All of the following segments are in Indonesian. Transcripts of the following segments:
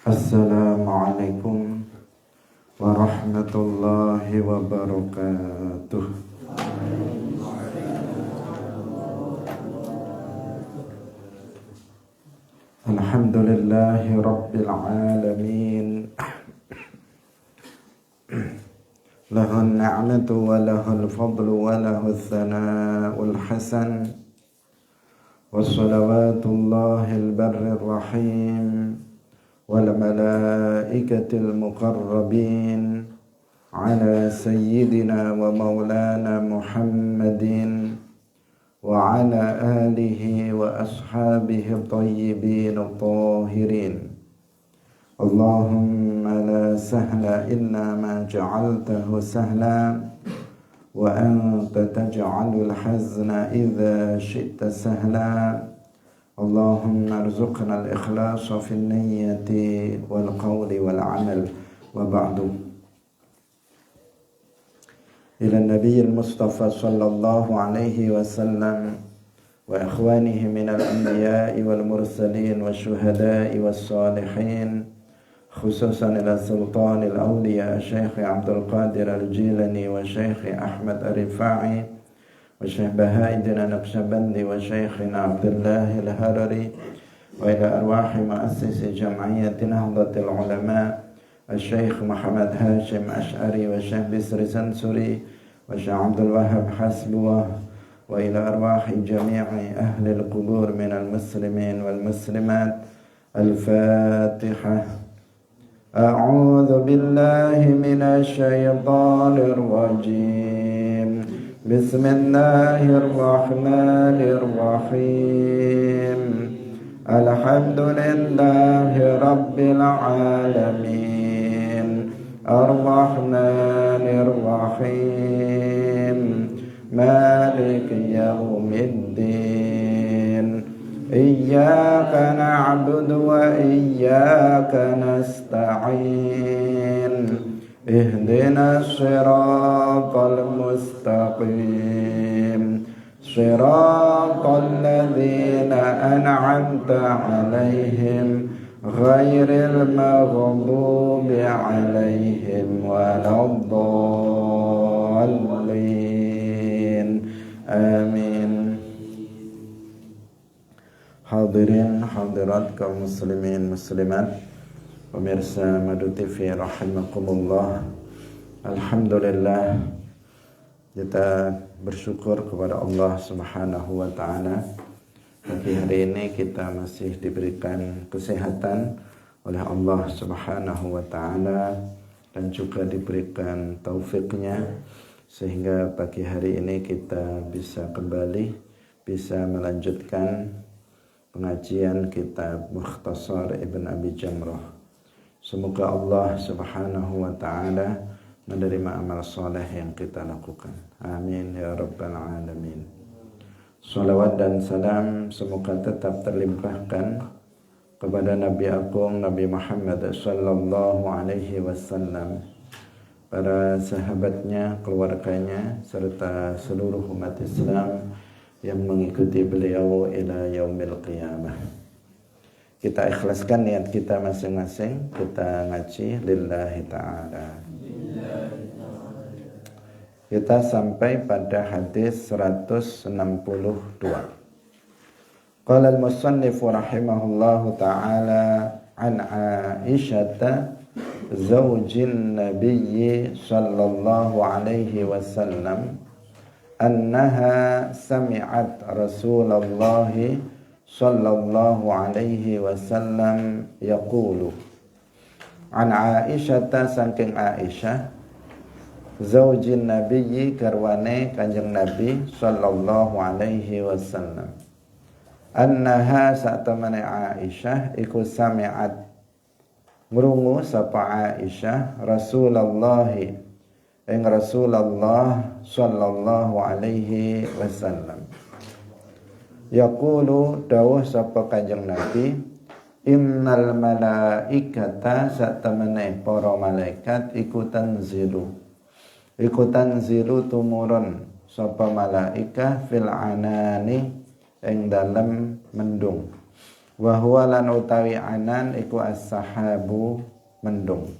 Assalamualaikum warahmatullahi wabarakatuh. Alhamdulillahi rabbil alamin. Lahul ni'matu wa lahul fadlu wa lahul thana'ul hasan. Wassalawatullahil barrir rahim wal malaikatil muqarrabin ala sayyidina wa maulana Muhammadin wa ala alihi wa ashabihi tayyibin tahirin. Allahumma la sahla illa ma ja'altahu sahla wa anta taj'alul hazna idza syi'ta sahla. Allahumma arzuqna al-ikhlasa fil niyyati wal qawli wal amal. Wa ba'du. Ila Nabiyil Mustafa sallallahu alaihi wasallam wa ikhwanihi minal anbiya'i wal mursalin wa syuhada'i was salihin, khususan ila sultanil awliya Syekh Abdul Qadir Al-Jilani wa Syekh Ahmad Ar-Rifa'i wa Syekh Bahauddin An-Naqsyabandi wa Syekhina Abdullah Al-Harari wa ila arwahi muassisi jam'iyyati Nahdlatul Ulama Syekh Muhammad Hashim Ash'ari wa Syekh Bisri Sansuri wa Syekh Abdul Wahab Hasbuwah wa ila arwahi jami'i ahli al-qubur minal muslimin wal muslimat. Al-Fatihah. A'udzu billahi minasy syaithanir rajim. Bismillahirrahmanirrahim. Alhamdulillahi rabbil alamin. Ar-Rahmanir Rahim. Maliki yaumiddin. Iyyaka na'budu wa iyyaka nasta'in. Ihdinas siratal mustaqim. Siratal ladzina an'amta 'alaihim ghairil maghdubi 'alaihim waladdallin. Amin. Hadirin hadirat kaum muslimin muslimat, pemirsa Madu TV rahimakumullah. Alhamdulillah, kita bersyukur kepada Allah Subhanahu wa taala. Pagi hari ini kita masih diberikan kesehatan oleh Allah Subhanahu wa taala dan juga diberikan taufiknya sehingga pagi hari ini kita bisa kembali melanjutkan pengajian kitab Mukhtasar Ibn Abi Jamrah. Semoga Allah Subhanahu wa taala menerima amal soleh yang kita lakukan. Amin ya rabbal alamin. Salawat dan salam semoga tetap terlimpahkan kepada Nabi Agung Nabi Muhammad sallallahu alaihi wasallam, para sahabatnya, keluarganya, serta seluruh umat Islam yang mengikuti beliau ila yaumil qiyamah. Kita ikhlaskan niat kita masing-masing, kita ngaji lillahi ta'ala. Kita sampai pada hadis 162. Qala al-musannif rahimahullahu ta'ala an Aisyata zawjin nabiyyi sallallahu alaihi wasallam annaha sami'at Rasulullah sallallahu alaihi wasallam yaqulu. An Aisyah, saking Aisyah, zaujin nabiyyi, garwane kanjeng Nabi sallallahu alaihi wasallam, annaha satamane Aisyah iku sami'at ngrungu sapa Aisyah Rasulullah ing Rasulullah sallallahu alaihi wasallam yaqulu, dawuh sapa kanjeng Nabi, innal malaikata satamene para malaikat iku tanzilu tumurun sapa malaika fil anani ing dalem mendung. Wa huwa lan utawi anan iku as-sahabu mendung.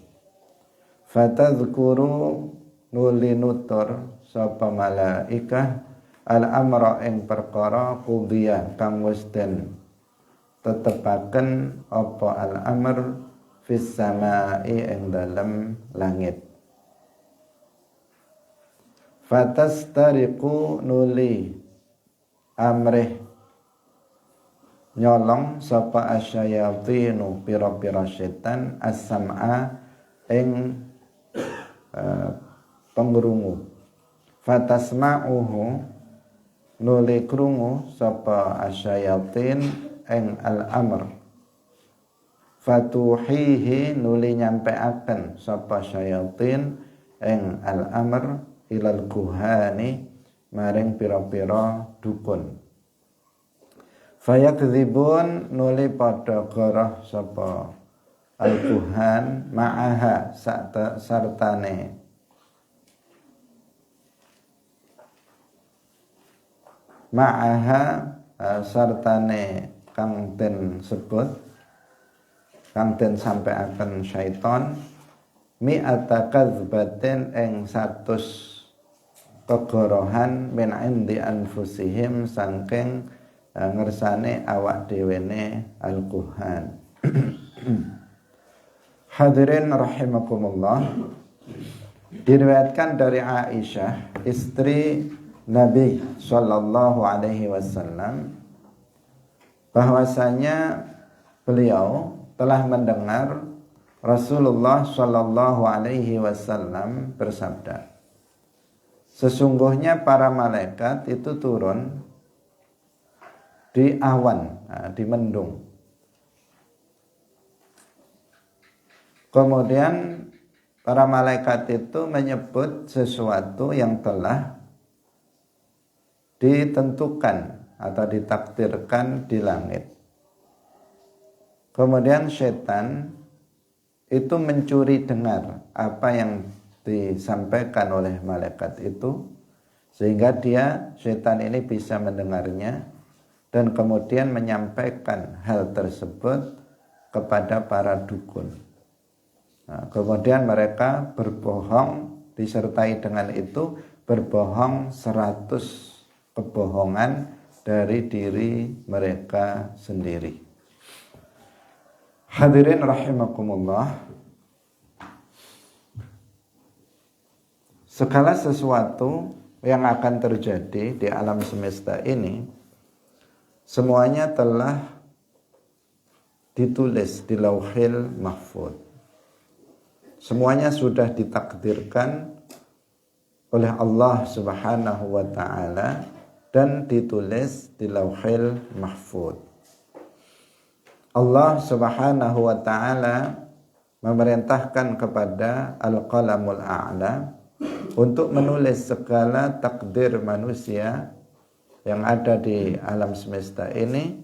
Fatadhkuru nuli nutur sapa malaikah al-amra ing perkara qudhiya kang wis den tetepaken apa al-amr fis samai ing dalem langit. Fatastariqu nuli amrih nyolong sapa asyayatinu pira-pira setan as-sam'a ing pengrungu. Fatasma'uhu nuli krungu sapa asyayatin ing al-amr. Fatuhihi nuli nyampeaken sapa syayatin ing al-amr ilal kuhani maring pira-pira dukun. Fayakdzibun nuli padha goroh sapa al-kuhan ma'aha sartane sartane kang den sebut kang den sampeaken syaiton mi'ata kadzbatin ing 100 kegorohan min indi anfusihim saking ngersane awak dhewene al-kuhan. Hadirin rahimakumullah, diriwayatkan dari Aisyah istri Nabi sallallahu alaihi wasallam bahwasanya beliau telah mendengar Rasulullah sallallahu alaihi wasallam bersabda, sesungguhnya para malaikat itu turun di awan, di mendung. Kemudian para malaikat itu menyebut sesuatu yang telah ditentukan atau ditakdirkan di langit. Kemudian setan itu mencuri dengar apa yang disampaikan oleh malaikat itu, sehingga setan ini bisa mendengarnya dan kemudian menyampaikan hal tersebut kepada para dukun. Nah, kemudian mereka berbohong, disertai dengan itu berbohong 100 kebohongan dari diri mereka sendiri. Hadirin rahimakumullah, segala sesuatu yang akan terjadi di alam semesta ini semuanya telah ditulis di Lauhil Mahfuz. Semuanya sudah ditakdirkan oleh Allah Subhanahu wa taala dan ditulis di Lauhil Mahfuz. Allah Subhanahu wa taala memerintahkan kepada Al-Qalamul A'la untuk menulis segala takdir manusia yang ada di alam semesta ini.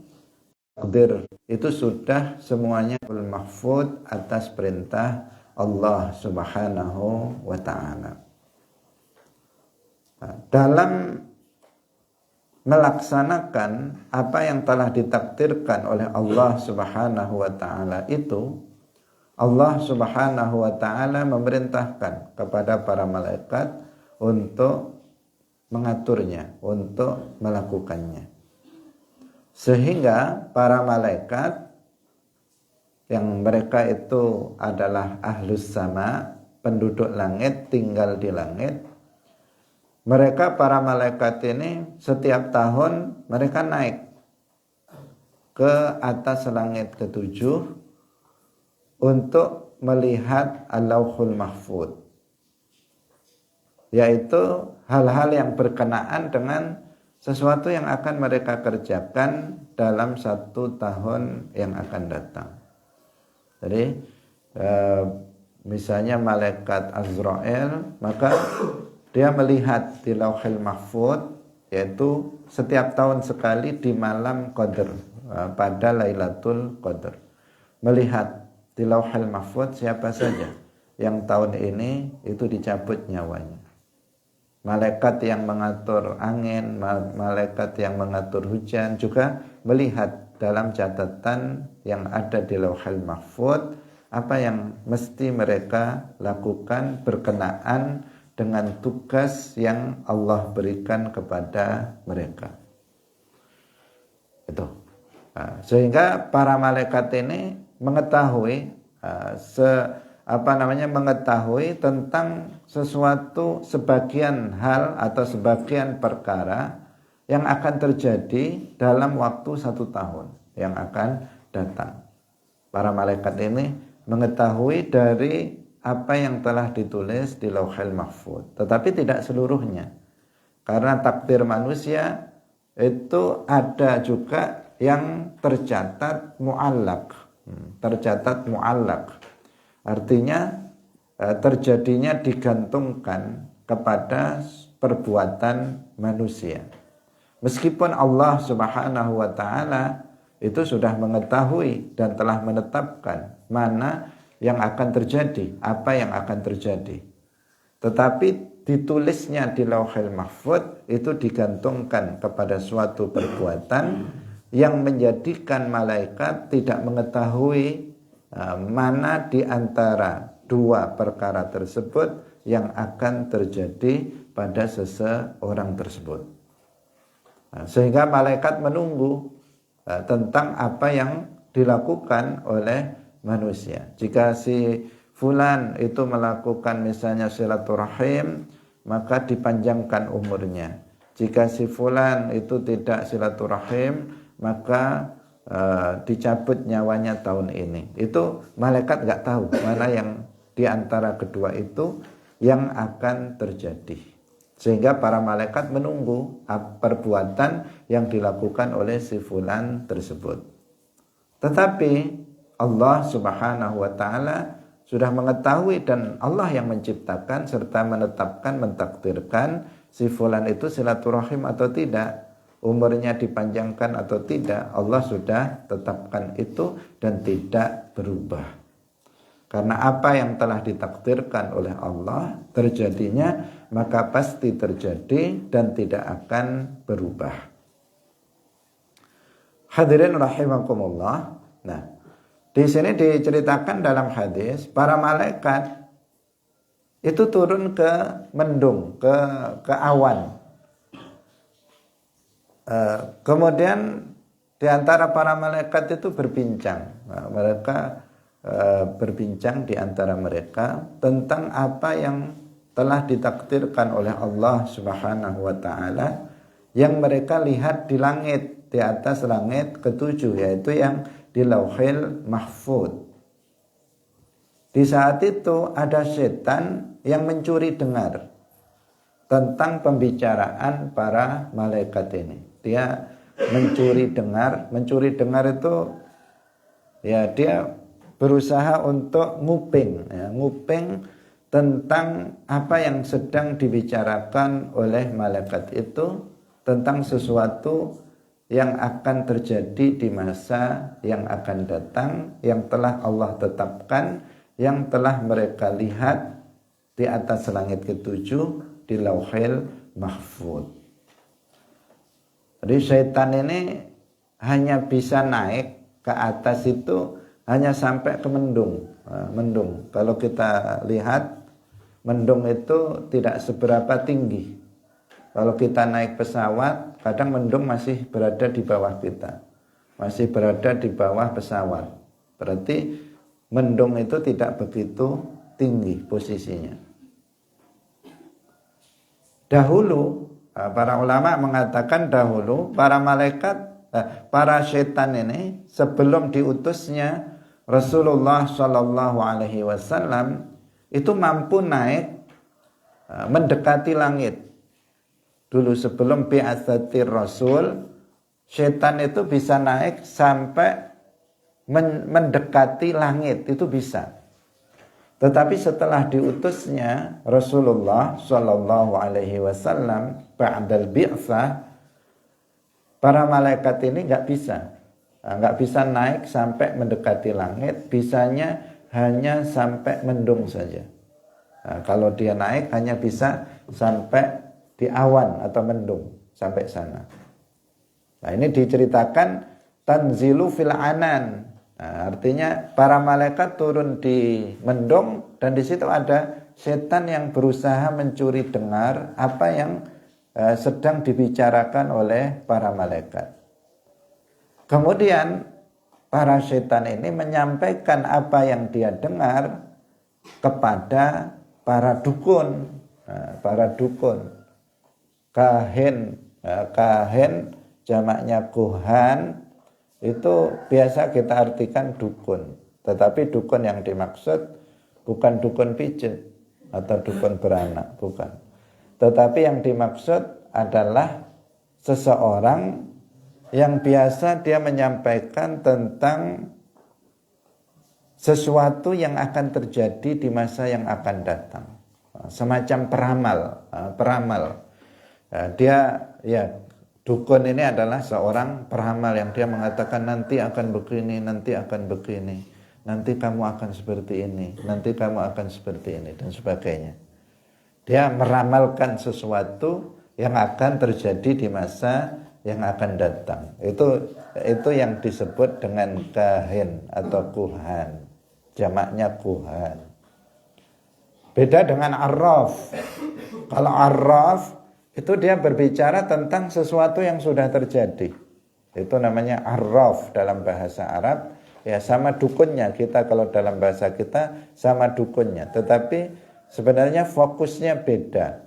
Takdir itu sudah semuanya mahfuz atas perintah Allah Subhanahu wa taala. Dalam melaksanakan apa yang telah ditakdirkan oleh Allah Subhanahu wa taala itu, Allah Subhanahu wa taala memerintahkan kepada para malaikat untuk mengaturnya, untuk melakukannya. Sehingga para malaikat yang mereka itu adalah ahlus sama, penduduk langit, tinggal di langit. Mereka para malaikat ini setiap tahun mereka naik ke atas langit ketujuh untuk melihat Al-Lauhul Mahfuz, yaitu hal-hal yang berkenaan dengan sesuatu yang akan mereka kerjakan dalam 1 tahun yang akan datang. Jadi misalnya malaikat Azrail, maka dia melihat di Lauhil Mahfuz, yaitu setiap tahun sekali di malam Qadar, pada Lailatul Qadar, melihat di Lauhil Mahfuz siapa saja yang tahun ini itu dicabut nyawanya. Malaikat yang mengatur angin, malaikat yang mengatur hujan juga melihat dalam catatan yang ada di Lauhul Mahfuz apa yang mesti mereka lakukan berkenaan dengan tugas yang Allah berikan kepada mereka. Itu. Sehingga para malaikat ini mengetahui mengetahui tentang sesuatu sebagian hal atau sebagian perkara yang akan terjadi dalam waktu 1 tahun yang akan datang. Para malaikat ini mengetahui dari apa yang telah ditulis di Lauhul Mahfuz, tetapi tidak seluruhnya. Karena takdir manusia itu ada juga yang tercatat mu'allaq. Tercatat mu'allaq. Artinya terjadinya digantungkan kepada perbuatan manusia. Meskipun Allah Subhanahu wa taala itu sudah mengetahui dan telah menetapkan mana yang akan terjadi, apa yang akan terjadi. Tetapi ditulisnya di Lauhul Mahfuz itu digantungkan kepada suatu perbuatan yang menjadikan malaikat tidak mengetahui mana di antara dua perkara tersebut yang akan terjadi pada seseorang tersebut. Sehingga malaikat menunggu tentang apa yang dilakukan oleh manusia. Jika si fulan itu melakukan misalnya silaturahim, maka dipanjangkan umurnya. Jika si fulan itu tidak silaturahim, maka dicabut nyawanya tahun ini. Itu malaikat nggak tahu mana yang di antara kedua itu yang akan terjadi. Sehingga para malaikat menunggu perbuatan yang dilakukan oleh si fulan tersebut. Tetapi Allah Subhanahu wa taala sudah mengetahui dan Allah yang menciptakan serta menetapkan, mentakdirkan si fulan itu silaturahim atau tidak, umurnya dipanjangkan atau tidak, Allah sudah tetapkan itu dan tidak berubah. Karena apa yang telah ditakdirkan oleh Allah terjadinya, maka pasti terjadi dan tidak akan berubah. Hadirin rahimakumullah. Nah, di sini diceritakan dalam hadis, para malaikat itu turun ke mendung, ke awan. Kemudian di antara para malaikat itu berbincang. Mereka berbincang di antara mereka tentang apa yang telah ditakdirkan oleh Allah Subhanahu wa taala yang mereka lihat di langit, di atas langit ketujuh, yaitu yang di Lauhul Mahfuz. Di saat itu ada setan yang mencuri dengar tentang pembicaraan para malaikat ini. Dia mencuri dengar itu ya dia berusaha untuk nguping tentang apa yang sedang dibicarakan oleh malaikat itu tentang sesuatu yang akan terjadi di masa yang akan datang, yang telah Allah tetapkan, yang telah mereka lihat di atas langit ketujuh di Lauhul Mahfuz. Jadi syaitan ini hanya bisa naik ke atas itu hanya sampai ke mendung. Kalau kita lihat, mendung itu tidak seberapa tinggi. Kalau kita naik pesawat, kadang mendung masih berada di bawah kita. Masih berada di bawah pesawat. Berarti mendung itu tidak begitu tinggi posisinya. Dahulu, para ulama mengatakan dahulu, para setan ini sebelum diutusnya Rasulullah Shallallahu Alaihi Wasallam itu mampu naik mendekati langit. Dulu sebelum bi'atsatir Rasul, setan itu bisa naik sampai mendekati langit, itu bisa. Tetapi setelah diutusnya Rasulullah Shallallahu Alaihi Wasallam ba'dal bi'tsah, para malaikat ini nggak bisa naik sampai mendekati langit, bisanya hanya sampai mendung saja. Nah, kalau dia naik hanya bisa sampai di awan atau mendung, sampai sana. Nah, ini diceritakan tanzilu fil anan. Nah, artinya para malaikat turun di mendung dan di situ ada setan yang berusaha mencuri dengar apa yang sedang dibicarakan oleh para malaikat. Kemudian para setan ini menyampaikan apa yang dia dengar kepada para dukun. Nah, para dukun, kahin, kahin jamaknya kuhan, itu biasa kita artikan dukun. Tetapi dukun yang dimaksud bukan dukun pijit atau dukun beranak, bukan. Tetapi yang dimaksud adalah seseorang yang biasa dia menyampaikan tentang sesuatu yang akan terjadi di masa yang akan datang. Semacam peramal. Dia dukun ini adalah seorang peramal yang dia mengatakan nanti akan begini, nanti akan begini, nanti kamu akan seperti ini, nanti kamu akan seperti ini dan sebagainya. Dia meramalkan sesuatu yang akan terjadi di masa yang akan datang. Itu yang disebut dengan kahin atau kuhan. Jamaknya kuhan. Beda dengan arraf. Kalau arraf itu dia berbicara tentang sesuatu yang sudah terjadi. Itu namanya arraf dalam bahasa Arab. Ya sama dukunnya, kita kalau dalam bahasa kita sama dukunnya. Tetapi sebenarnya fokusnya beda.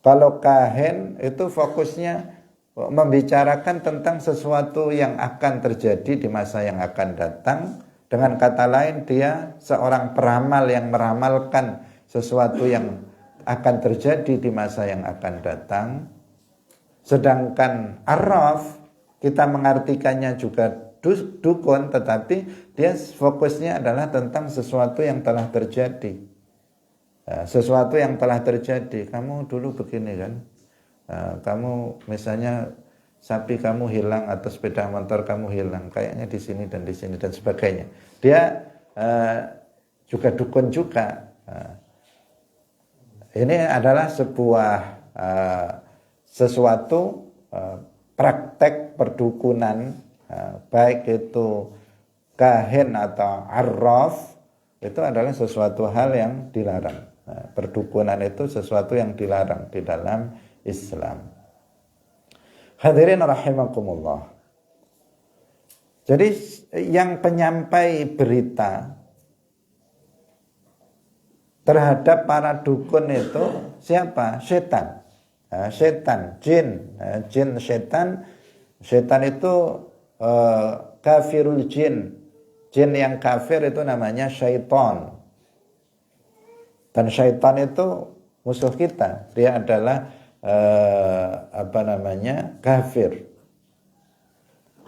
Kalau kahin itu fokusnya membicarakan tentang sesuatu yang akan terjadi di masa yang akan datang. Dengan kata lain, dia seorang peramal yang meramalkan sesuatu yang akan terjadi di masa yang akan datang. Sedangkan arraf, kita mengartikannya juga dukun, tetapi dia fokusnya adalah tentang sesuatu yang telah terjadi. Sesuatu yang telah terjadi. Kamu dulu begini kan, kamu misalnya sapi kamu hilang atau sepeda motor kamu hilang, kayaknya di sini dan sebagainya. Dia juga dukun juga. Ini adalah sebuah sesuatu praktek perdukunan, baik itu kahin atau arraf, itu adalah sesuatu hal yang dilarang. Perdukunan itu sesuatu yang dilarang di dalam Islam. Hadirin rahimakumullah. Jadi yang penyampai berita terhadap para dukun itu siapa? Setan. Setan, jin. Jin, setan. Setan itu kafirul jin. Jin yang kafir itu namanya syaitan. Dan syaitan itu musuh kita. Dia adalah kafir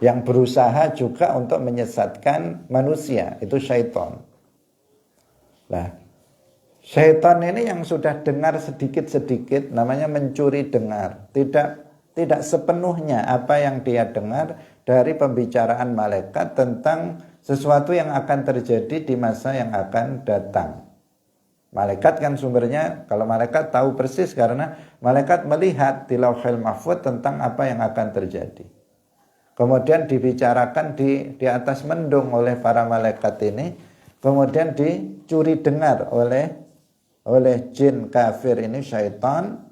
yang berusaha juga untuk menyesatkan manusia, itu syaitan. Nah, syaitan ini yang sudah dengar sedikit-sedikit namanya mencuri dengar. Tidak sepenuhnya apa yang dia dengar dari pembicaraan malaikat tentang sesuatu yang akan terjadi di masa yang akan datang. Malaikat kan sumbernya, kalau malaikat tahu persis karena malaikat melihat di Lauhul Mahfuz tentang apa yang akan terjadi. Kemudian dibicarakan di atas mendung oleh para malaikat ini, kemudian dicuri dengar oleh jin kafir ini, syaitan.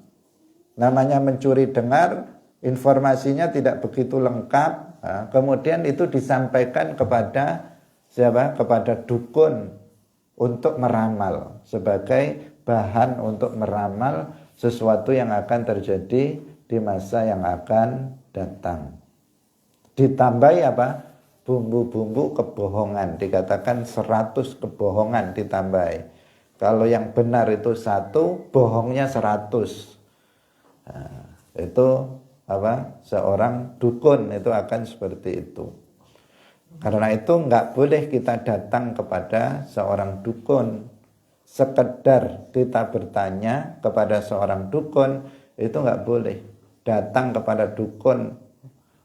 Namanya mencuri dengar, informasinya tidak begitu lengkap. Nah, kemudian itu disampaikan kepada siapa? Kepada dukun untuk meramal, sebagai bahan untuk meramal sesuatu yang akan terjadi di masa yang akan datang. Ditambahi apa? Bumbu-bumbu kebohongan, dikatakan 100 kebohongan ditambahi. Kalau yang benar itu 1, bohongnya 100. Nah, itu apa? Seorang dukun itu akan seperti itu. Karena itu enggak boleh kita datang kepada seorang dukun. Sekedar kita bertanya kepada seorang dukun, itu enggak boleh. Datang kepada dukun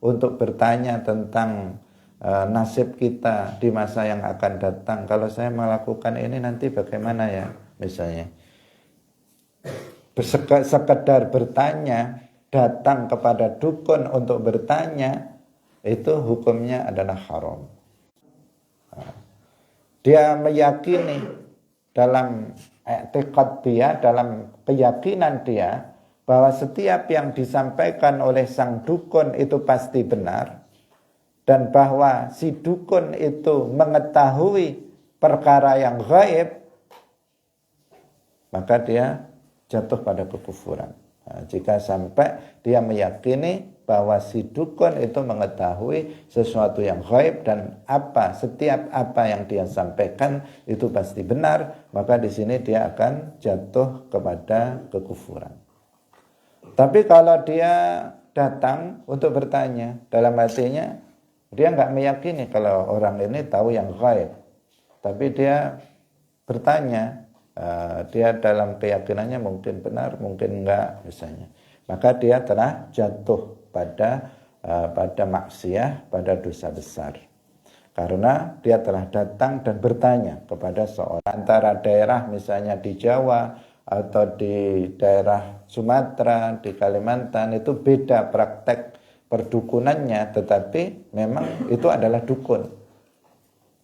untuk bertanya tentang nasib kita di masa yang akan datang. Kalau saya melakukan ini nanti bagaimana ya, misalnya. Sekedar bertanya, datang kepada dukun untuk bertanya, itu hukumnya adalah haram. Dia meyakini dalam i'tiqad dia, dalam keyakinan dia bahwa setiap yang disampaikan oleh sang dukun itu pasti benar, dan bahwa si dukun itu mengetahui perkara yang gaib, maka dia jatuh pada kekufuran. Jika sampai dia meyakini bahwa si dukun itu mengetahui sesuatu yang gaib dan setiap apa yang dia sampaikan itu pasti benar, maka di sini dia akan jatuh kepada kekufuran. Tapi kalau dia datang untuk bertanya, dalam hatinya dia nggak meyakini kalau orang ini tahu yang gaib, tapi dia bertanya, dia dalam keyakinannya mungkin benar, mungkin enggak misalnya, maka dia telah jatuh pada maksiat, pada dosa besar, karena dia telah datang dan bertanya kepada seorang antara daerah misalnya di Jawa atau di daerah Sumatera, di Kalimantan, itu beda praktek perdukunannya, tetapi memang itu adalah dukun.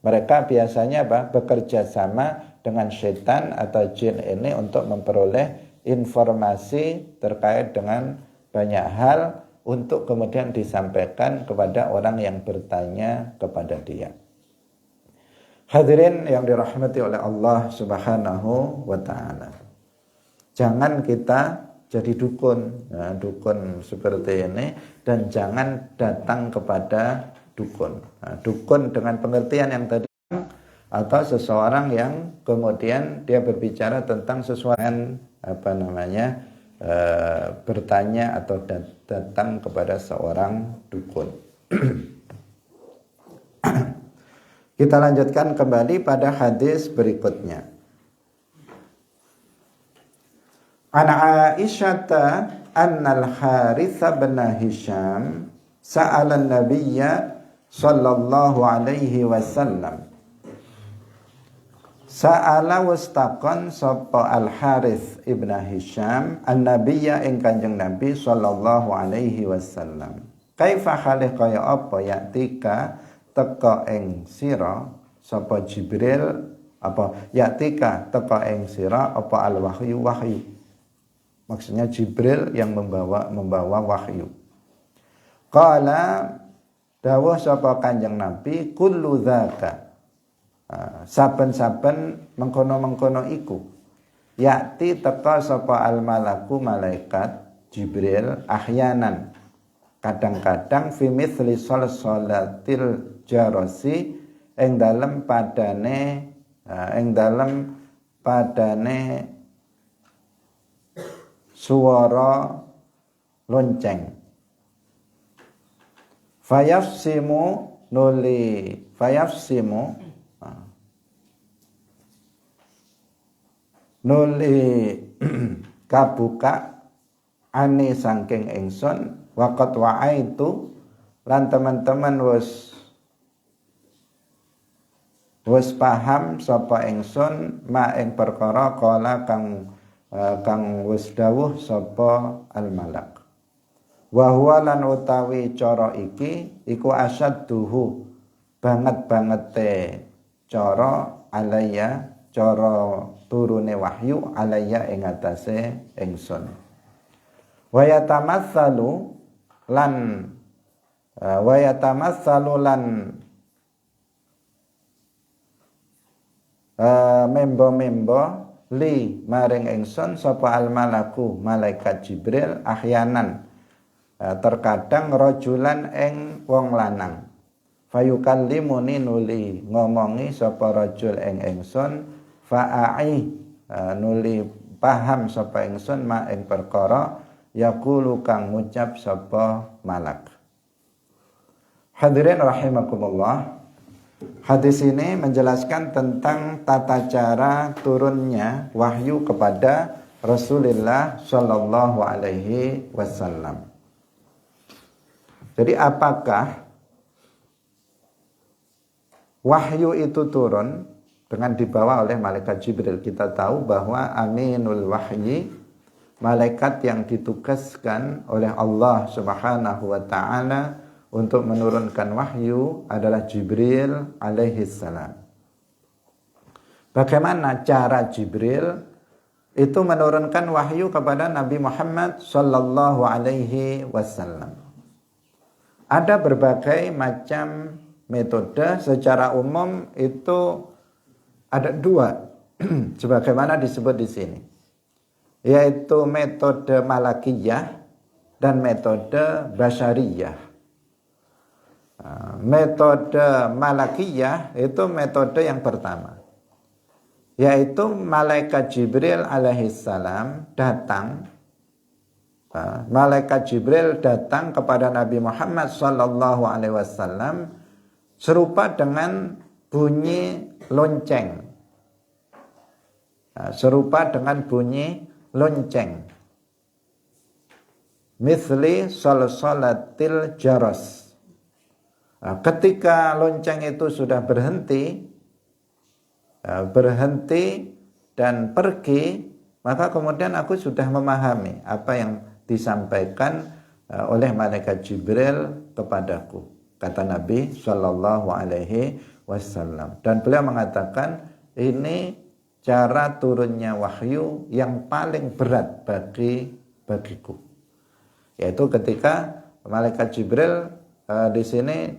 Mereka biasanya bekerja sama dengan setan atau jin ini untuk memperoleh informasi terkait dengan banyak hal untuk kemudian disampaikan kepada orang yang bertanya kepada dia. Hadirin yang dirahmati oleh Allah Subhanahu wa ta'ala. Jangan kita jadi dukun, dukun seperti ini, dan jangan datang kepada dukun. Dukun dengan pengertian yang tadi, atau seseorang yang kemudian dia berbicara tentang sesuatu yang bertanya atau datang kepada seorang dukun. Kita lanjutkan kembali pada hadis berikutnya. An Aisyata annal Harits bin Hisham sa'ala an-nabiyya sallallahu alaihi wasallam. Sa'ala wastaqan sapa Al-Harits ibn Hisham an-nabiyya ing Kanjeng Nabi sallallahu alaihi wasallam. Kaifa halih kaya apa yatika teka ing sira sapa Jibril, apa yatika teka ing sira apa al-wahyu wahyu. Maksudnya Jibril yang membawa wahyu. Qala dawuh sapa Kanjeng Nabi, kullu dzaka, saben-saben mengkono-mengkono iku, yakti teka sapa al malaku malaikat Jibril ahyanan, kadang-kadang fi mithli salatil jarasi, ing dalem padane suara lonceng. Fayafsimu nuli kabuka ani saking ingsun waqat wa'aitu lan teman-teman wis paham sapa ingsun ma ing perkara kala kang wis dawuh sapa al-malak. Wa huwa lan utawi cara iki iku asadduhu banget-bangete cara alayya, cara turune wahyu alayya ing atase ingsun. Wa yatamatsalu lan membo li maring ingsun sapa al malaku malaikat Jibril ahyanan, terkadang rajulan ing wong lanang, fayukallimuni nuli ngomongi sapa rajul ing ingsun fa'ai nuli paham sapa ingsun ma ing perkara yaqulu kang ngucap sapa malak. Hadirin rahimakumullah, hadis ini menjelaskan tentang tata cara turunnya wahyu kepada Rasulullah Shallallahu Alaihi Wasallam. Jadi apakah wahyu itu turun dengan dibawa oleh malaikat Jibril? Kita tahu bahwa aminul wahyi, malaikat yang ditugaskan oleh Allah Subhanahu wa taala untuk menurunkan wahyu adalah Jibril alaihi salam. Bagaimana cara Jibril itu menurunkan wahyu kepada Nabi Muhammad sallallahu alaihi wasallam? Ada berbagai macam metode. Secara umum itu ada dua sebagaimana disebut di sini, yaitu metode malakiyah dan metode basyariyah. Metode malakiyah itu metode yang pertama, yaitu malaikat Jibril alaihissalam datang. Malaikat Jibril datang kepada Nabi Muhammad sallallahu alaihi wasallam serupa dengan bunyi lonceng. Serupa dengan bunyi lonceng. Mithli salsalatil jaras. Ketika lonceng itu sudah berhenti dan pergi, maka kemudian aku sudah memahami apa yang disampaikan oleh malaikat Jibril kepadaku, kata Nabi Shallallahu Alaihi Wasallam. Dan beliau mengatakan ini cara turunnya wahyu yang paling berat bagiku, yaitu ketika malaikat Jibril di sini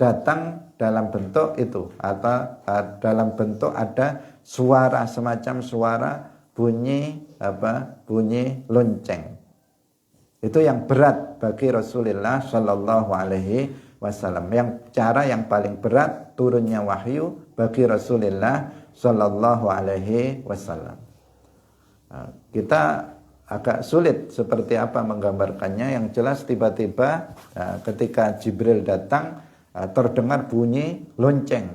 datang dalam bentuk itu, atau dalam bentuk ada suara, semacam suara bunyi lonceng. Itu yang berat bagi Rasulullah Shallallahu Alaihi Wasallam. Yang cara yang paling berat turunnya wahyu bagi Rasulullah Shallallahu Alaihi Wasallam. Kita agak sulit seperti apa menggambarkannya. Yang jelas tiba-tiba ketika Jibril datang terdengar bunyi lonceng.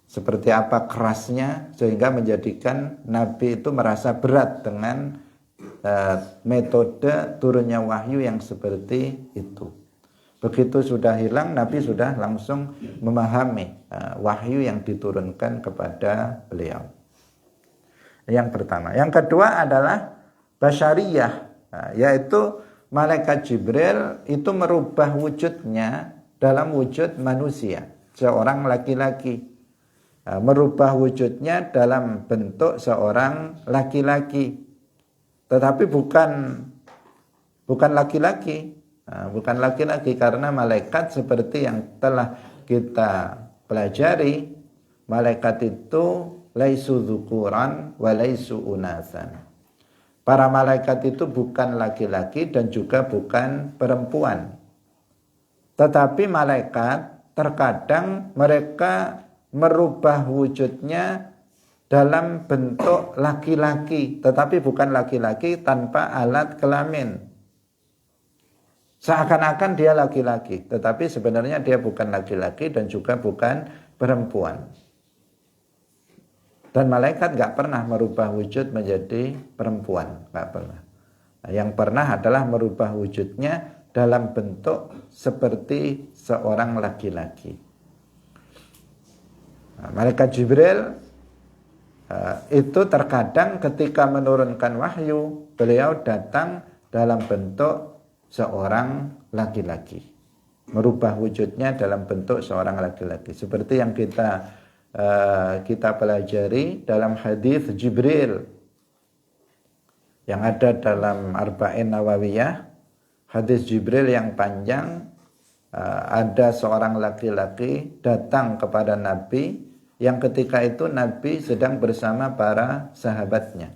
Seperti apa kerasnya sehingga menjadikan Nabi itu merasa berat dengan metode turunnya wahyu yang seperti itu. Begitu sudah hilang, Nabi sudah langsung memahami wahyu yang diturunkan kepada beliau. Yang pertama. Yang kedua adalah basyariyah, yaitu malaikat Jibril itu merubah wujudnya dalam wujud manusia, seorang laki-laki. Merubah wujudnya dalam bentuk seorang laki-laki, tetapi bukan laki-laki, bukan laki-laki, karena malaikat seperti yang telah kita pelajari, malaikat itu laisu dzukuran wa laisu unasan. Para malaikat itu bukan laki-laki dan juga bukan perempuan, tetapi malaikat terkadang mereka merubah wujudnya dalam bentuk laki-laki, tetapi bukan laki-laki tanpa alat kelamin. Seakan-akan dia laki-laki, tetapi sebenarnya dia bukan laki-laki dan juga bukan perempuan. Dan malaikat gak pernah merubah wujud menjadi perempuan, gak pernah. Yang pernah adalah merubah wujudnya dalam bentuk seperti seorang laki-laki. Malaikat Jibril itu terkadang ketika menurunkan wahyu, beliau datang dalam bentuk seorang laki-laki, merubah wujudnya dalam bentuk seorang laki-laki, seperti yang kita pelajari dalam hadis Jibril yang ada dalam Arba'in Nawawiyah. Hadis Jibril yang panjang, ada seorang laki-laki datang kepada Nabi, yang ketika itu Nabi sedang bersama para sahabatnya.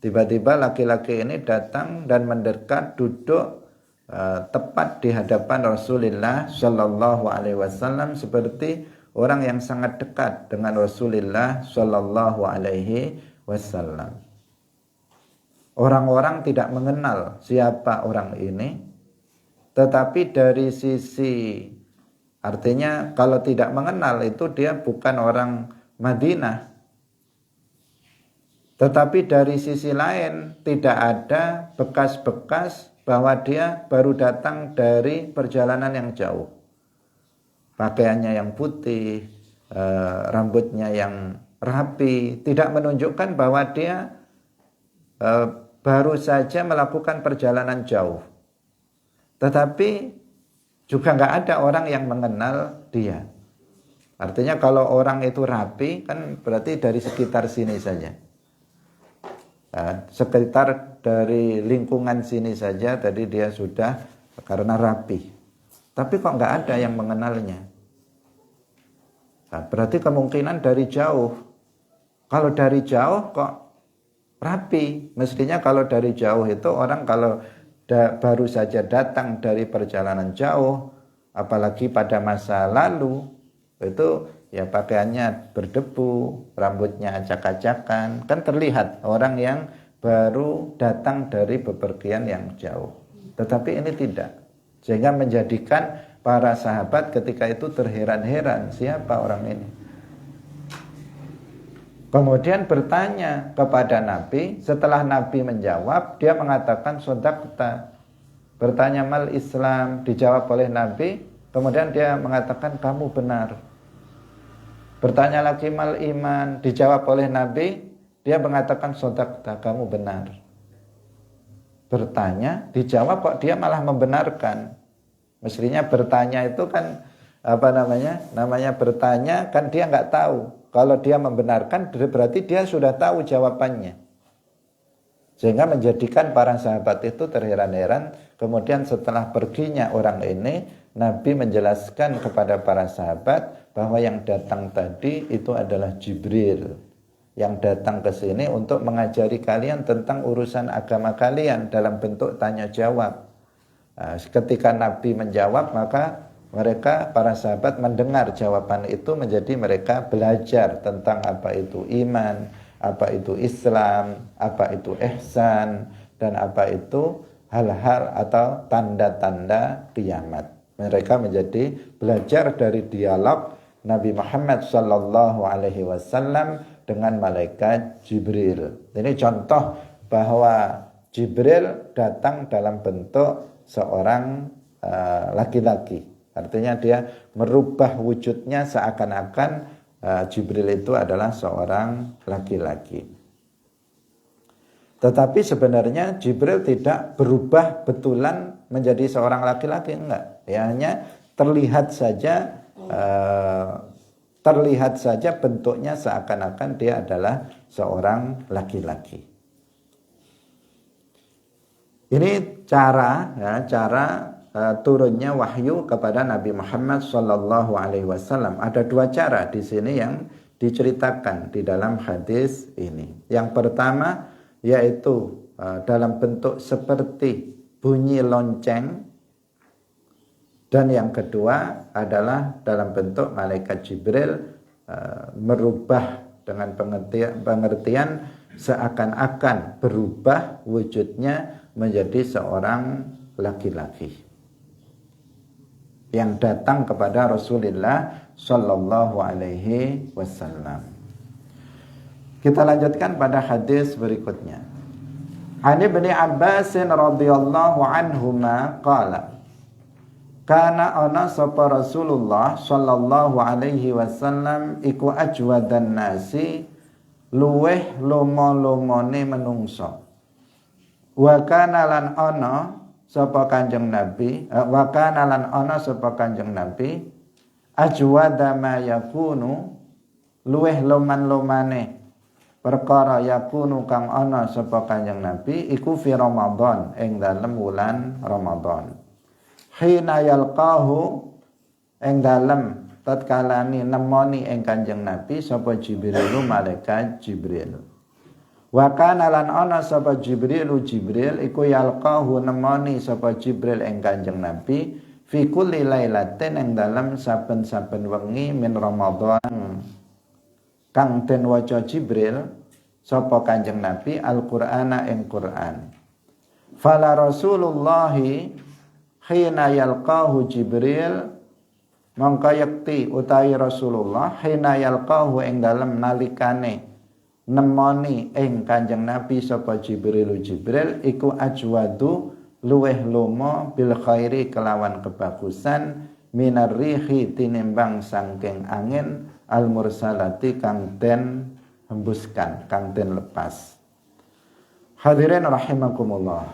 Tiba-tiba laki-laki ini datang dan mendekat, duduk tepat di hadapan Rasulullah Shallallahu Alaihi Wasallam, seperti orang yang sangat dekat dengan Rasulullah Shallallahu Alaihi Wasallam. Orang-orang tidak mengenal siapa orang ini, tetapi dari sisi, artinya kalau tidak mengenal itu dia bukan orang Madinah. Tetapi dari sisi lain tidak ada bekas-bekas bahwa dia baru datang dari perjalanan yang jauh. Pakaiannya yang putih, rambutnya yang rapi, tidak menunjukkan bahwa dia baru saja melakukan perjalanan jauh. tetapi juga nggak ada orang yang mengenal dia. Artinya kalau orang itu rapi kan berarti dari sekitar sini saja. Nah, sekitar dari lingkungan sini saja tadi dia sudah karena rapi. Tapi kok nggak ada yang mengenalnya. Nah, berarti kemungkinan dari jauh. Kalau dari jauh kok rapi. Mestinya kalau dari jauh itu orang kalau baru saja datang dari perjalanan jauh, apalagi pada masa lalu, itu ya pakaiannya berdebu, rambutnya acak-acakan, kan terlihat orang yang baru datang dari bepergian yang jauh. Tetapi ini tidak, sehingga menjadikan para sahabat ketika itu terheran-heran, siapa orang ini. Kemudian bertanya kepada Nabi, setelah Nabi menjawab, dia mengatakan sodaqta. Bertanya mal Islam, dijawab oleh Nabi, kemudian dia mengatakan kamu benar. Bertanya lagi mal iman, dijawab oleh Nabi, dia mengatakan sodaqta, kamu benar. Bertanya, dijawab kok dia malah membenarkan. Mestinya bertanya itu kan namanya bertanya kan dia nggak tahu. Kalau dia membenarkan berarti dia sudah tahu jawabannya. Sehingga menjadikan para sahabat itu terheran-heran. Kemudian setelah perginya orang ini, Nabi menjelaskan kepada para sahabat bahwa yang datang tadi itu adalah Jibril. Yang datang ke sini untuk mengajari kalian tentang urusan agama kalian dalam bentuk tanya jawab. Nah, ketika Nabi menjawab, maka mereka, para sahabat mendengar jawaban itu, menjadi mereka belajar tentang apa itu iman, apa itu Islam, apa itu ihsan, dan apa itu hal-hal atau tanda-tanda kiamat. Mereka menjadi belajar dari dialog Nabi Muhammad SAW dengan malaikat Jibril. Ini contoh bahwa Jibril datang dalam bentuk seorang laki-laki. Artinya dia merubah wujudnya seakan-akan Jibril itu adalah seorang laki-laki. Tetapi sebenarnya Jibril tidak berubah betulan menjadi seorang laki-laki, enggak. Ya, hanya terlihat saja bentuknya seakan-akan dia adalah seorang laki-laki. Ini cara turunnya wahyu kepada Nabi Muhammad SAW. Ada dua cara di sini yang diceritakan di dalam hadis ini. Yang pertama yaitu dalam bentuk seperti bunyi lonceng, dan yang kedua adalah dalam bentuk malaikat Jibril merubah dengan pengertian seakan-akan berubah wujudnya menjadi seorang laki-laki yang datang kepada Rasulullah Sallallahu Alaihi Wasallam. Kita lanjutkan pada hadis berikutnya. Ani bin Abbas radhiyallahu anhuma qala, kana ana sapa Rasulullah Sallallahu Alaihi Wasallam iku ajwadan nasi, luweh lomo-lomone menungso. Wa kana lan ana sapa Kanjeng Nabi, wa kana lan ana sapa Kanjeng Nabi ajwada ma yakunu, luweh loman-lomane perkara yakunu kang ana sapa Kanjeng Nabi iku fi Ramadan, ing dalem wulan Ramadan. Hina yalqahu, ing dalem tatkalane nemoni ing Kanjeng Nabi sapa Jibril, malaikat Jibril. Wa kana lan ana sapa Jibril iku yalqahu nemoni sapa Jibril ing Kanjeng Nabi fi kulli lailatin ing dalem saben-saben wengi min Ramadan kang den waca Jibril sapa Kanjeng Nabi Al-Qur'ana ing Qur'an. Fala Rasulullah hina yalqahu Jibril, mangka yakti utawi Rasulullah hina yalqahu ing dalem nalikane nemoni ing Kanjeng Nabi sapa Jibril iku ajwadu luweh lomo bil khairi kelawan kebagusan minar rihi tinimbang sangking angin al mursalati kang den hembuskan, kang den lepas. Hadirin rahimakumullah.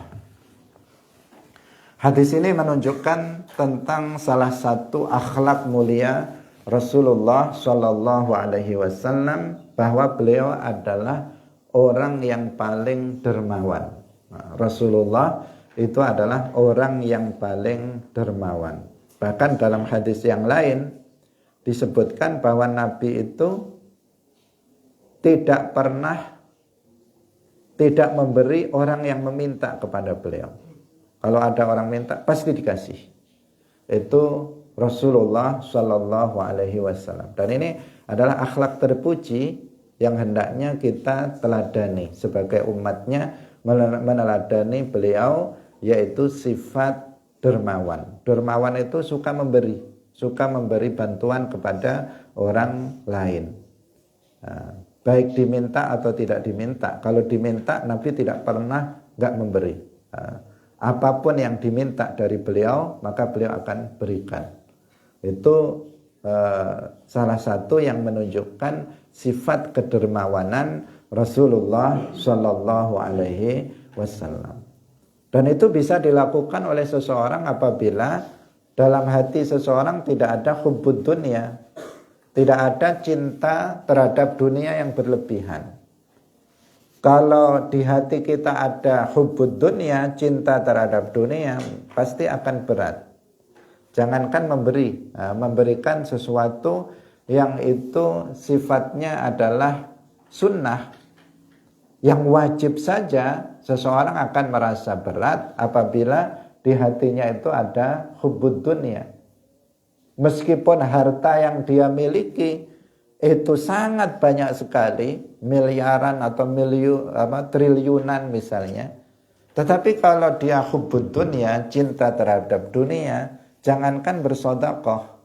Hadis ini menunjukkan tentang salah satu akhlak mulia Rasulullah Shallallahu Alaihi Wasallam, bahwa beliau adalah orang yang paling dermawan. Rasulullah itu adalah orang yang paling dermawan. Bahkan dalam hadis yang lain disebutkan bahwa Nabi itu tidak pernah tidak memberi orang yang meminta kepada beliau. Kalau ada orang minta pasti dikasih. Itu Rasulullah Shallallahu Alaihi Wasallam. Dan ini adalah akhlak terpuji yang hendaknya kita teladani sebagai umatnya, meneladani beliau, yaitu sifat dermawan. Dermawan itu suka memberi bantuan kepada orang lain. Baik diminta atau tidak diminta. Kalau diminta, Nabi tidak pernah nggak memberi. Apapun yang diminta dari beliau, maka beliau akan berikan. Itu salah satu yang menunjukkan sifat kedermawanan Rasulullah Shallallahu Alaihi Wasallam. Dan itu bisa dilakukan oleh seseorang apabila dalam hati seseorang tidak ada hubbud dunya, tidak ada cinta terhadap dunia yang berlebihan. Kalau di hati kita ada hubbud dunya, cinta terhadap dunia, pasti akan berat. Jangankan memberikan sesuatu yang itu sifatnya adalah sunnah, yang wajib saja seseorang akan merasa berat apabila di hatinya itu ada hubbud dunya. Meskipun harta yang dia miliki itu sangat banyak sekali, miliaran atau triliunan misalnya. Tetapi kalau dia hubbud dunya, cinta terhadap dunia, jangankan bersedekah,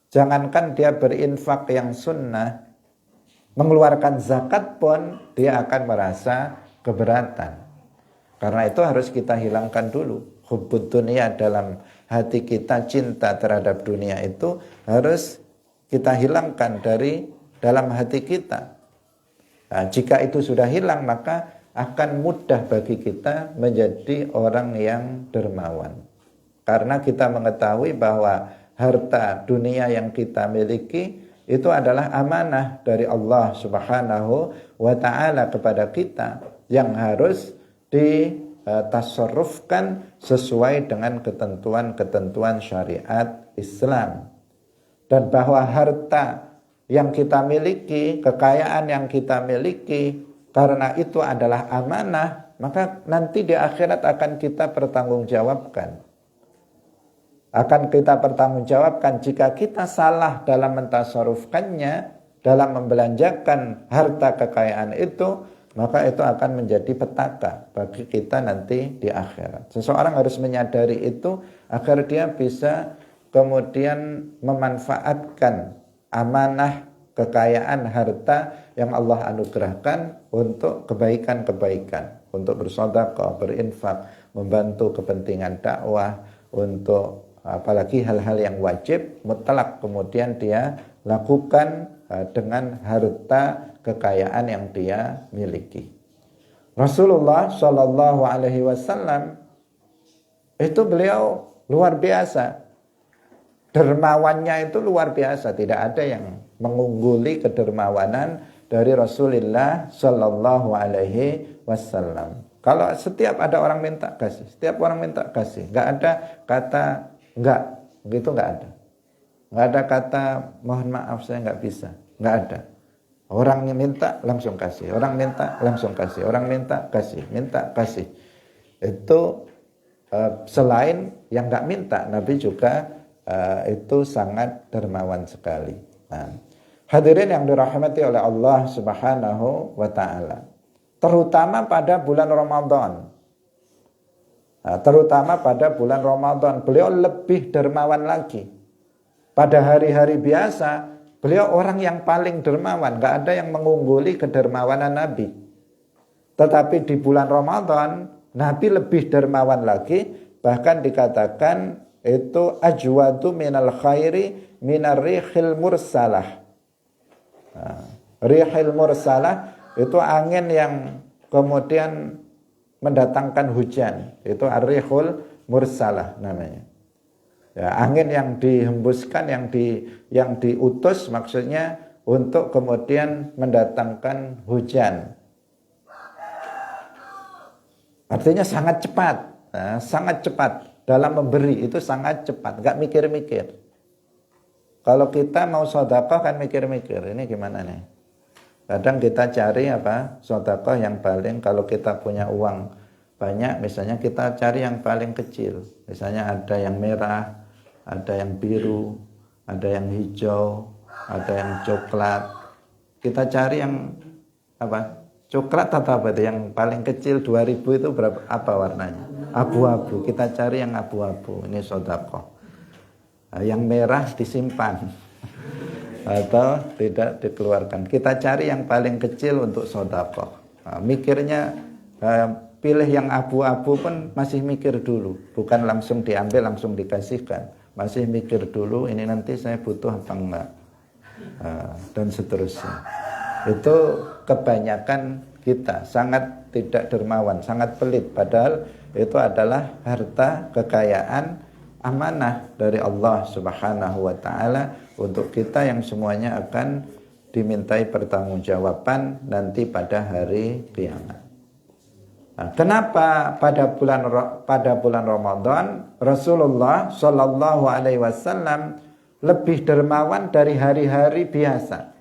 jangankan dia berinfak yang sunnah, mengeluarkan zakat pun dia akan merasa keberatan. Karena itu harus kita hilangkan dulu. Hubbud dunya dalam hati kita, cinta terhadap dunia itu harus kita hilangkan dari dalam hati kita. Nah, jika itu sudah hilang, maka akan mudah bagi kita menjadi orang yang dermawan. Karena kita mengetahui bahwa harta dunia yang kita miliki itu adalah amanah dari Allah Subhanahu wa ta'ala kepada kita, yang harus ditasarrufkan sesuai dengan ketentuan-ketentuan syariat Islam. Dan bahwa harta yang kita miliki, kekayaan yang kita miliki, karena itu adalah amanah, maka nanti di akhirat akan kita pertanggungjawabkan. Akan kita pertanggungjawabkan jika kita salah dalam mentasarufkannya, dalam membelanjakan harta kekayaan itu, maka itu akan menjadi petaka bagi kita nanti di akhirat. Seseorang harus menyadari itu agar dia bisa kemudian memanfaatkan amanah kekayaan harta yang Allah anugerahkan untuk kebaikan-kebaikan, untuk bersedekah, berinfak, membantu kepentingan dakwah, untuk apalagi hal-hal yang wajib mutlak kemudian dia lakukan dengan harta kekayaan yang dia miliki. Rasulullah Shallallahu Alaihi Wasallam itu beliau luar biasa. Dermawannya itu luar biasa, tidak ada yang mengungguli kedermawanan dari Rasulullah Shallallahu Alaihi Wasallam. Kalau setiap ada orang minta kasih, setiap orang minta kasih, nggak ada kata nggak, begitu nggak ada. Nggak ada kata mohon maaf saya nggak bisa, nggak ada. Orang yang minta langsung kasih, orang minta langsung kasih, orang minta kasih, minta kasih. Itu selain yang nggak minta, Nabi juga itu sangat dermawan sekali. Nah, hadirin yang dirahmati oleh Allah Subhanahu wa ta'ala, terutama pada bulan Ramadan. Nah, terutama pada bulan Ramadan beliau lebih dermawan lagi. Pada hari-hari biasa beliau orang yang paling dermawan, gak ada yang mengungguli kedermawanan Nabi. Tetapi di bulan Ramadan Nabi lebih dermawan lagi, bahkan dikatakan itu ajwadu minal khairi minar rihil mursalah. Nah, rihil mursalah itu angin yang kemudian mendatangkan hujan. Itu ar-rihul mursalah namanya. Ya, angin yang dihembuskan, yang diutus maksudnya untuk kemudian mendatangkan hujan. Artinya sangat cepat, sangat cepat dalam memberi, itu sangat cepat, nggak mikir-mikir. Kalau kita mau sedekah kan mikir-mikir, ini gimana nih? Kadang kita cari sedekah yang paling, kalau kita punya uang banyak, misalnya kita cari yang paling kecil. Misalnya ada yang merah, ada yang biru, ada yang hijau, ada yang coklat. Kita cari yang coklat atau apa itu yang paling kecil 2000 itu berapa, apa warnanya? Abu-abu. Kita cari yang abu-abu. Ini sedekah. Yang merah disimpan atau tidak dikeluarkan. Kita cari yang paling kecil untuk sedekah. Mikirnya pilih yang abu-abu pun masih mikir dulu, bukan langsung diambil langsung dikasihkan. Masih mikir dulu, ini nanti saya butuh apa enggak, dan seterusnya. Itu kebanyakan kita sangat tidak dermawan, sangat pelit, padahal itu adalah harta kekayaan amanah dari Allah Subhanahu wa taala untuk kita yang semuanya akan dimintai pertanggungjawaban nanti pada hari kiamat. Nah, kenapa pada bulan Ramadan Rasulullah Shallallahu Alaihi Wasallam lebih dermawan dari hari-hari biasa?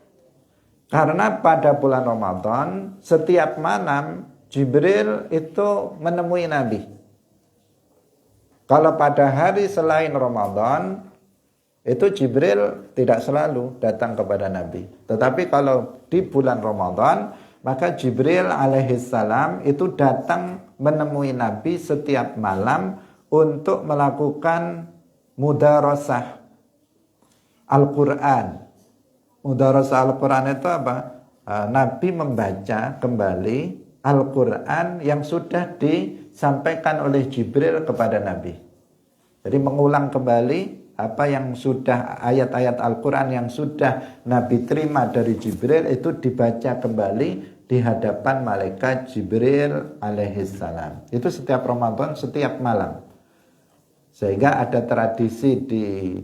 Karena pada bulan Ramadan setiap malam Jibril itu menemui Nabi. Kalau pada hari selain Ramadan itu Jibril tidak selalu datang kepada Nabi. Tetapi kalau di bulan Ramadan maka Jibril alaihissalam itu datang menemui Nabi setiap malam untuk melakukan mudarasah Al-Quran. Mudarasah Al-Quran itu apa? Nabi membaca kembali Al-Quran yang sudah disampaikan oleh Jibril kepada Nabi. Jadi mengulang kembali apa yang sudah, ayat-ayat Al-Quran yang sudah Nabi terima dari Jibril itu dibaca kembali di hadapan malaikat Jibril alaihissalam. Itu setiap Ramadan, setiap malam. Sehingga ada tradisi di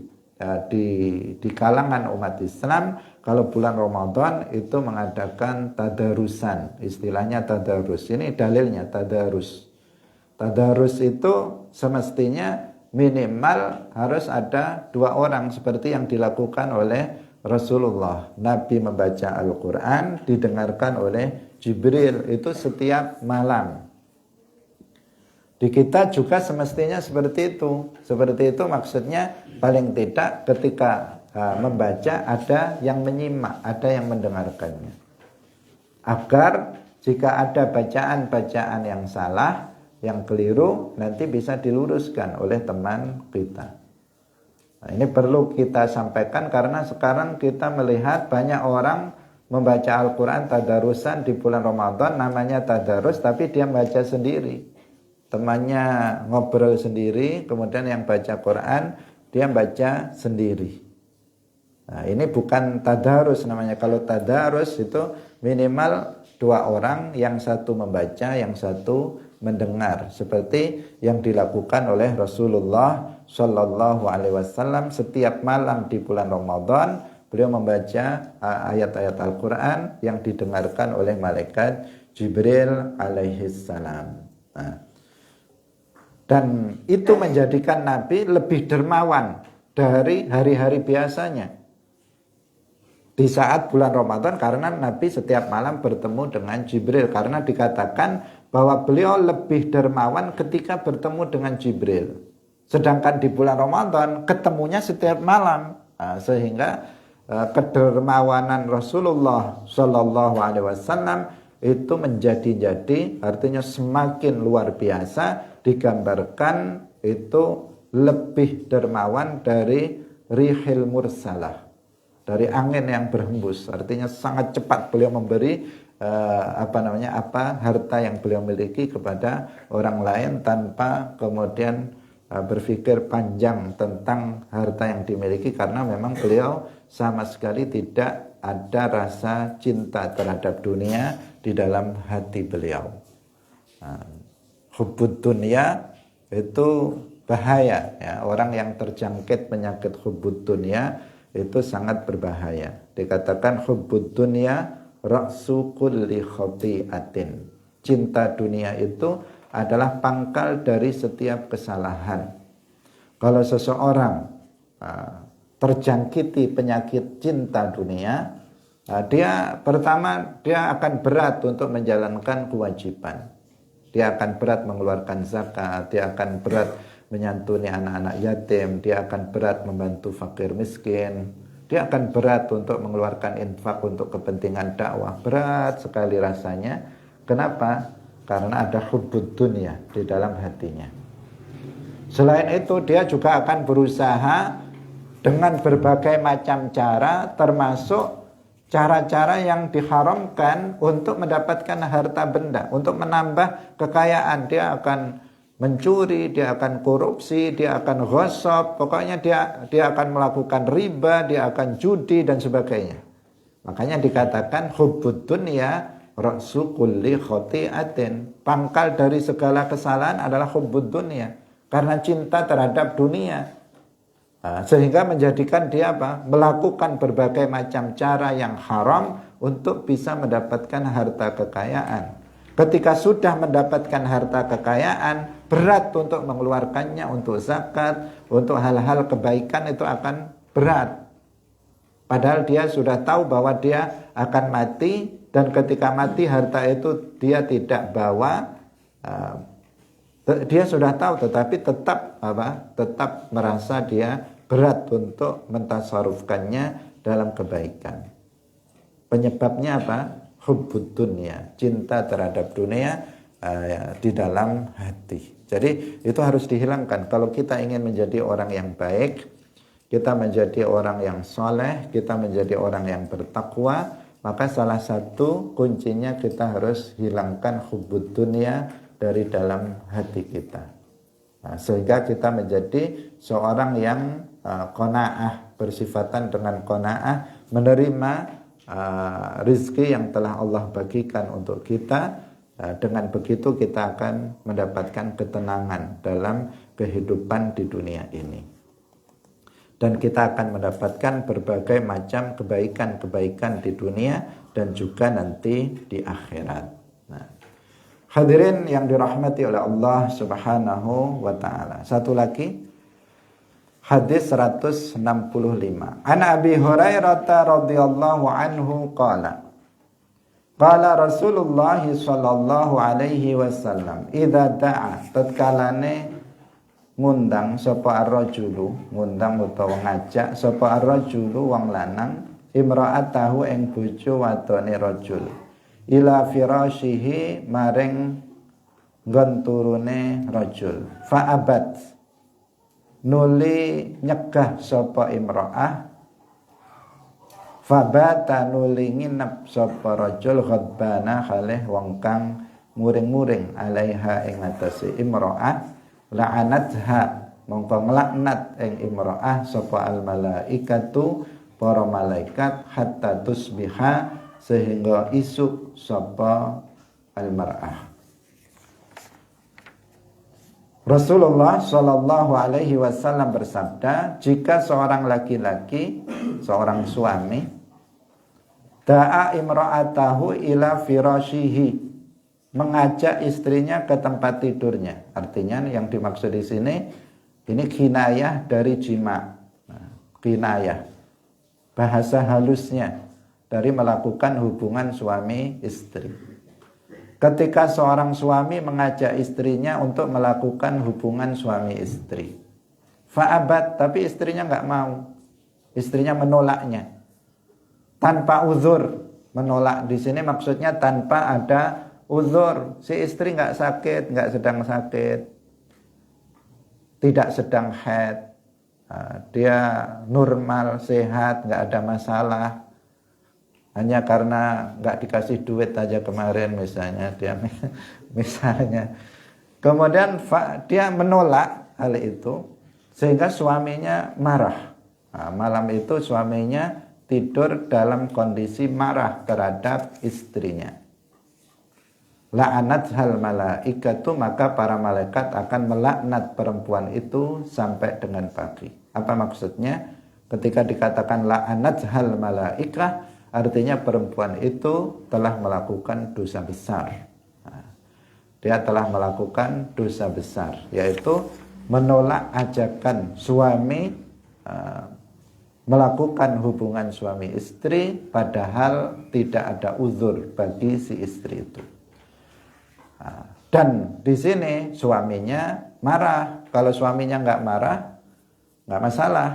kalangan umat Islam, kalau bulan Ramadan itu mengadakan tadarusan, istilahnya tadarus. Ini dalilnya tadarus. Tadarus itu semestinya minimal harus ada 2 orang seperti yang dilakukan oleh Rasulullah. Nabi membaca Al-Quran didengarkan oleh Jibril itu setiap malam. Di kita juga semestinya seperti itu. Seperti itu maksudnya paling tidak ketika membaca ada yang menyimak, ada yang mendengarkannya. Agar jika ada bacaan-bacaan yang salah, yang keliru, nanti bisa diluruskan oleh teman kita. Nah, ini perlu kita sampaikan karena sekarang kita melihat banyak orang membaca Al-Quran tadarusan di bulan Ramadan, namanya tadarus tapi dia baca sendiri. Temannya ngobrol sendiri, kemudian yang baca Quran dia baca sendiri. Nah, ini bukan tadarus namanya. Kalau tadarus itu minimal 2 orang, yang satu membaca, yang satu mendengar, seperti yang dilakukan oleh Rasulullah Shallallahu Alaihi Wasallam setiap malam di bulan Ramadan. Beliau membaca ayat-ayat Al-Quran yang didengarkan oleh malaikat Jibril alaihissalam. Nah, dan itu menjadikan Nabi lebih dermawan dari hari-hari biasanya di saat bulan Ramadan, karena Nabi setiap malam bertemu dengan Jibril, karena dikatakan bahwa beliau lebih dermawan ketika bertemu dengan Jibril. Sedangkan di bulan Ramadan ketemunya setiap malam. Nah, sehingga kedermawanan Rasulullah Shallallahu Alaihi Wasallam itu menjadi-jadi, artinya semakin luar biasa, digambarkan itu lebih dermawan dari rihil mursalah, dari angin yang berhembus. Artinya sangat cepat beliau memberi harta yang beliau miliki kepada orang lain tanpa kemudian berpikir panjang tentang harta yang dimiliki, karena memang beliau sama sekali tidak ada rasa cinta terhadap dunia di dalam hati beliau. Hubbud dunya itu bahaya ya. Orang yang terjangkit penyakit hubbud dunya itu sangat berbahaya. Dikatakan hubbud dunya ra'su kulli khati'atin. Cinta dunia itu adalah pangkal dari setiap kesalahan. Kalau seseorang terjangkiti penyakit cinta dunia, dia pertama dia akan berat untuk menjalankan kewajiban. Dia akan berat mengeluarkan zakat, dia akan berat menyantuni anak-anak yatim, dia akan berat membantu fakir miskin, dia akan berat untuk mengeluarkan infak untuk kepentingan dakwah. Berat sekali rasanya. Kenapa? Karena ada hubbud dunya di dalam hatinya. Selain itu dia juga akan berusaha dengan berbagai macam cara, termasuk cara-cara yang diharamkan untuk mendapatkan harta benda, untuk menambah kekayaan. Dia akan mencuri, dia akan korupsi, dia akan ghasab, pokoknya dia akan melakukan riba, dia akan judi dan sebagainya. Makanya dikatakan hubbud dunya ra'su kulli khati'atin. Pangkal dari segala kesalahan adalah hubbud dunya, karena cinta terhadap dunia. Sehingga menjadikan dia melakukan berbagai macam cara yang haram untuk bisa mendapatkan harta kekayaan. Ketika sudah mendapatkan harta kekayaan, berat untuk mengeluarkannya untuk zakat, untuk hal-hal kebaikan itu akan berat. Padahal dia sudah tahu bahwa dia akan mati, dan ketika mati harta itu dia tidak bawa. Dia sudah tahu, tetapi tetap merasa dia berat untuk mentasarufkannya dalam kebaikan. Penyebabnya apa? Hubbud dunya, cinta terhadap dunia di dalam hati. Jadi itu harus dihilangkan. Kalau kita ingin menjadi orang yang baik, kita menjadi orang yang soleh, kita menjadi orang yang bertakwa, maka salah satu kuncinya kita harus hilangkan hubbud dunya dari dalam hati kita. Sehingga kita menjadi seorang yang qanaah, bersifatan dengan qanaah, menerima rizki yang telah Allah bagikan untuk kita. Dengan begitu kita akan mendapatkan ketenangan dalam kehidupan di dunia ini. Dan kita akan mendapatkan berbagai macam kebaikan-kebaikan di dunia dan juga nanti di akhirat. Hadirin yang dirahmati oleh Allah Subhanahu wa taala. Satu lagi, hadis 165. An Abi Hurairah radhiyallahu anhu qala Rasulullah sallallahu alaihi wasallam, idza da'a, tatkalane ngundang sapa ar-rajulu, ngundang utawa ngajak sapa ar-rajulu wong lanang, imra'atahu ing bojo wadone rajul, ila firashihi maring nggon turune rajul, fa'abat, nuli nyegah sapa imra'ah, fabata nuli nginep sapa rajul ghadbana khalih wong kang muring-muring alaiha ing atase imra'ah, la'anatha mongko nglaknat ing imra'ah sapa al malaikatu para malaikat hatta tusbiha sehingga isuk sapa al mar'ah. Rasulullah Shallallahu Alaihi Wasallam bersabda, jika seorang laki-laki, seorang suami, da'a imra'atahu ila firashihi, mengajak istrinya ke tempat tidurnya. Artinya yang dimaksud di sini, ini kinayah dari jima. Kinayah, bahasa halusnya dari melakukan hubungan suami istri. Ketika seorang suami mengajak istrinya untuk melakukan hubungan suami istri, fa'abat, tapi istrinya nggak mau, istrinya menolaknya tanpa uzur. Menolak di sini maksudnya tanpa ada uzur. Si istri nggak sakit, nggak sedang sakit, tidak sedang haid, dia normal, sehat, nggak ada masalah. Hanya karena nggak dikasih duit aja kemarin misalnya, misalnya. Kemudian dia menolak hal itu sehingga suaminya marah. Malam itu suaminya tidur dalam kondisi marah terhadap istrinya. la'anat hal malaikatu, maka para malaikat akan melaknat perempuan itu sampai dengan pagi. Apa maksudnya? Ketika dikatakan la'anat hal malaikah, artinya perempuan itu telah melakukan dosa besar. Dia telah melakukan dosa besar, yaitu menolak ajakan suami melakukan hubungan suami istri padahal tidak ada uzur bagi si istri itu. Dan di sini suaminya marah. Kalau suaminya nggak marah, nggak masalah.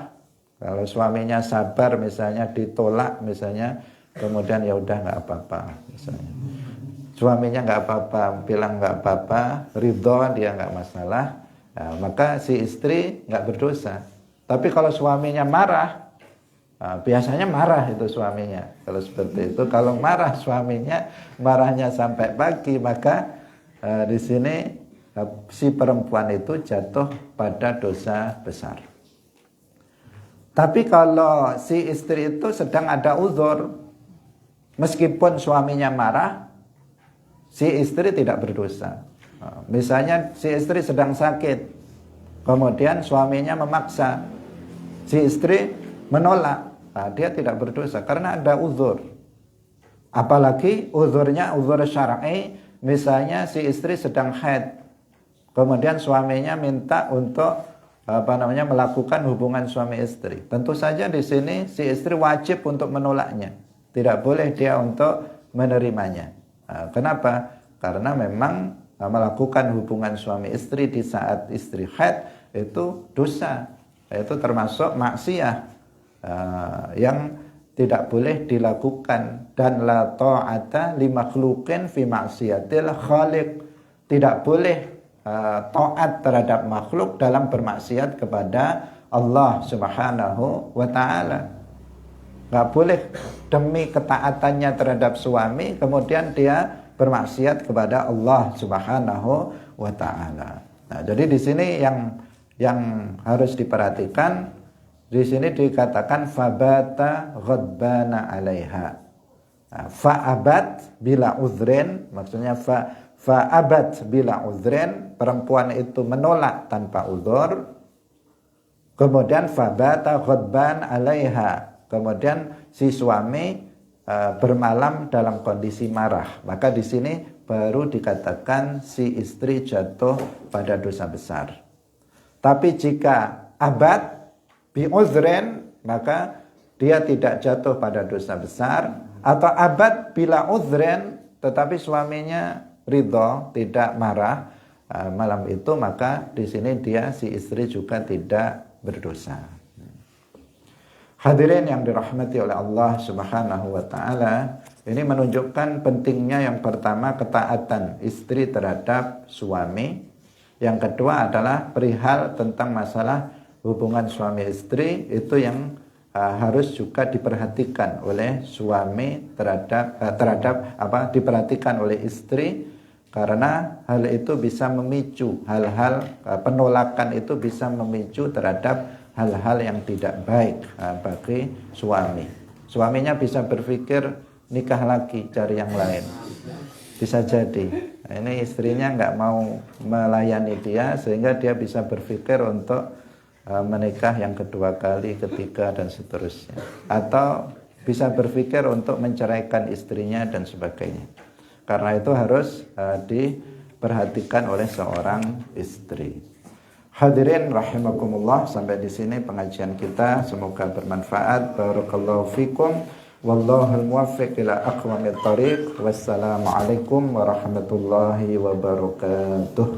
Kalau suaminya sabar, misalnya ditolak, misalnya, kemudian ya udah nggak apa-apa, misalnya. Suaminya nggak apa-apa, bilang nggak apa-apa, ridho, dia nggak masalah, nah, maka si istri nggak berdosa. Tapi kalau suaminya marah, biasanya marah itu suaminya. Kalau seperti itu, kalau marah suaminya, marahnya sampai pagi, maka di sini si perempuan itu jatuh pada dosa besar. Tapi kalau si istri itu sedang ada uzur, meskipun suaminya marah, si istri tidak berdosa. Misalnya si istri sedang sakit, kemudian suaminya memaksa, si istri menolak, dia tidak berdosa karena ada uzur. Apalagi uzurnya uzur syar'i. Misalnya si istri sedang haid, kemudian suaminya minta untuk melakukan hubungan suami istri. Tentu saja di sini si istri wajib untuk menolaknya. Tidak boleh dia untuk menerimanya. Kenapa? Karena memang melakukan hubungan suami istri di saat istri haid itu dosa. Itu termasuk maksiat yang tidak boleh dilakukan. Dan la ta'ata li makhluqin fi maksiatil khaliq. Tidak boleh taat terhadap makhluk dalam bermaksiat kepada Allah Subhanahu wa ta'ala. Nggak boleh demi ketaatannya terhadap suami kemudian dia bermaksiat kepada Allah Subhanahu wa ta'ala. Nah, jadi di sini yang harus diperhatikan, di sini dikatakan fabata ghadbana 'alaiha. Fa'abat bila uzrin, maksudnya fa'abat bila uzrin, perempuan itu menolak tanpa uzur. Kemudian fabata ghadban 'alaiha, kemudian si suami bermalam dalam kondisi marah. Maka di sini baru dikatakan si istri jatuh pada dosa besar. Tapi jika abad bi uzrin, maka dia tidak jatuh pada dosa besar. Atau abad bila uzrin, tetapi suaminya ridho, tidak marah malam itu, maka di sini dia si istri juga tidak berdosa. Hadirin yang dirahmati oleh Allah Subhanahu wa ta'ala, ini menunjukkan pentingnya yang pertama ketaatan istri terhadap suami. Yang kedua adalah perihal tentang masalah hubungan suami istri, itu yang harus juga diperhatikan oleh suami diperhatikan oleh istri, karena hal itu bisa memicu hal-hal penolakan, itu bisa memicu terhadap hal-hal yang tidak baik bagi suami. Suaminya bisa berpikir nikah lagi, cari yang lain, bisa jadi ini istrinya nggak mau melayani dia, sehingga dia bisa berpikir untuk menikah yang kedua kali, ketiga, dan seterusnya. Atau bisa berpikir untuk menceraikan istrinya dan sebagainya. Karena itu harus diperhatikan oleh seorang istri. Hadirin rahimakumullah, sampai di sini pengajian kita, semoga bermanfaat. Barakallahu fikum. Wallahul muwaffiq ila aqwamit thariq. Wassalamualaikum warahmatullahi wabarakatuh.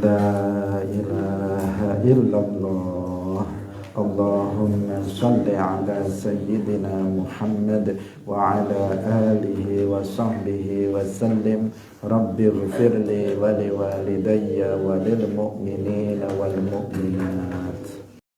La ilaha illallah. Allahumma salli ala sayyidina Muhammad wa ala alihi wa sahbihi wa sallim. Rabbi ghfirli wa liwalidayya wa lil mu'minina wal mu'minat.